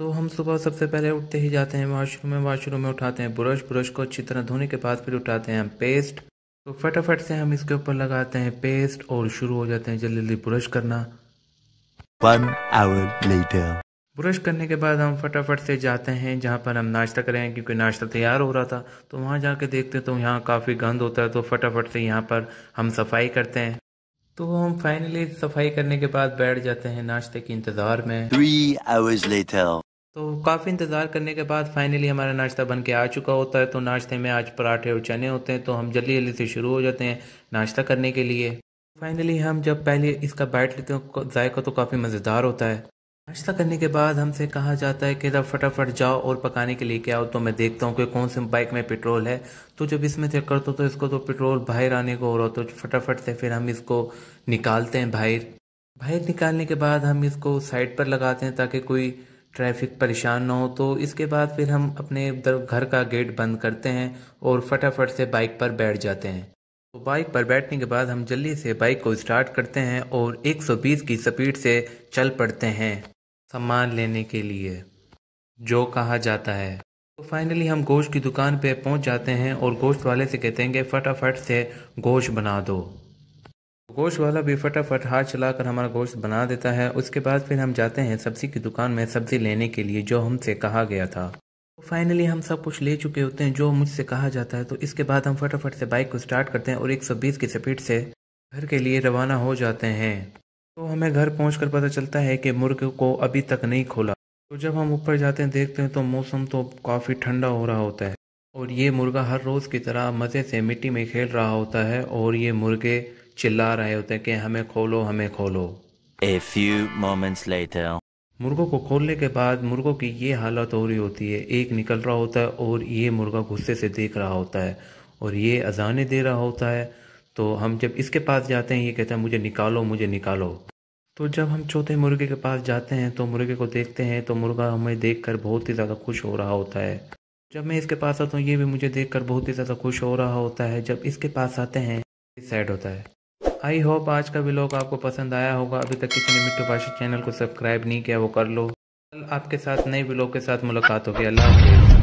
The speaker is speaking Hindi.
तो हम सुबह सबसे पहले उठते ही जाते हैं वॉशरूम में उठाते हैं ब्रश को अच्छी तरह धोने के बाद फिर उठाते हैं हम पेस्ट। तो फटाफट से हम इसके ऊपर लगाते हैं पेस्ट और शुरू हो जाते हैं जल्दी जल्दी ब्रश करना। 1 hour later। ब्रश करने के बाद हम फटाफट से जाते हैं जहाँ पर हम नाश्ता करें, क्योंकि नाश्ता तैयार हो रहा था। तो वहाँ जाके देखते तो यहाँ काफ़ी गंद होता है, तो फटाफट से यहाँ पर हम सफाई करते हैं। तो हम फाइनली सफाई करने के बाद बैठ जाते हैं नाश्ते के इंतज़ार में। 3 hours later। तो काफ़ी इंतज़ार करने के बाद फाइनली हमारा नाश्ता बन के आ चुका होता है। तो नाश्ते में आज पराठे और चने होते हैं, तो हम जल्दी जल्दी से शुरू हो जाते हैं नाश्ता करने के लिए। फाइनली हम जब पहले इसका बाइट लेते हैं जायका तो काफ़ी मज़ेदार होता है। नाश्ता करने के बाद हमसे कहा जाता है कि जब फटाफट जाओ और पकाने के लिए क्या हो। तो मैं देखता हूँ कि कौन से बाइक में पेट्रोल है। तो जब इसमें चेक करता हूँ तो इसको तो पेट्रोल बाहर आने को हो रहा, तो फटाफट से फिर हम इसको निकालते हैं बाहर निकालने के बाद हम इसको साइड पर लगाते हैं ताकि कोई ट्रैफिक परेशान ना हो। तो इसके बाद फिर हम अपने घर का गेट बंद करते हैं और फटाफट से बाइक पर बैठ जाते हैं। तो बाइक पर बैठने के बाद हम जल्दी से बाइक को स्टार्ट करते हैं और 120 की स्पीड से चल पड़ते हैं सामान लेने के लिए जो कहा जाता है। तो फाइनली हम गोश्त की दुकान पे पहुंच जाते हैं और गोश्त वाले से कहते हैं कि फटाफट से गोश्त बना दो। गोश्त वाला भी फटाफट हाथ चलाकर हमारा गोश्त बना देता है। उसके बाद फिर हम जाते हैं सब्ज़ी की दुकान में सब्ज़ी लेने के लिए जो हमसे कहा गया था। तो फाइनली हम सब कुछ ले चुके होते हैं जो मुझसे कहा जाता है। तो इसके बाद हम फटाफट से बाइक को स्टार्ट करते हैं और 120 की स्पीड से घर के लिए रवाना हो जाते हैं। तो हमें घर पहुंचकर पता चलता है कि मुर्गे को अभी तक नहीं खोला। तो जब हम ऊपर जाते हैं देखते हैं तो मौसम तो काफ़ी ठंडा हो रहा होता है और ये मुर्गा हर रोज़ की तरह मज़े से मिट्टी में खेल रहा होता है और ये मुर्गे चिल्ला रहे होते हैं कि हमें खोलो हमें खोलो। A few moments later। मुर्गों को खोलने के बाद मुर्गों की ये हालत हो रही होती है, एक निकल रहा होता है और ये मुर्गा गुस्से से देख रहा होता है और ये अजानें दे रहा होता है। तो हम जब इसके पास जाते हैं ये कहता है मुझे निकालो मुझे निकालो। तो जब हम चौथे मुर्गे के पास जाते हैं तो मुर्गे को देखते हैं तो मुर्गा हमें देखकर बहुत ही ज़्यादा खुश हो रहा होता है। जब मैं इसके पास आता हूँ ये भी मुझे देखकर बहुत ही ज़्यादा खुश हो रहा होता है। जब इसके पास आते हैं सैड होता है। आई होप आज का व्लॉग आपको पसंद आया होगा। अभी तक किसी ने मिट्टू भाषा चैनल को सब्सक्राइब नहीं किया वो कर लो। कल आपके साथ नए व्लॉग के साथ मुलाकात होगी। अल्लाह हाफिज़।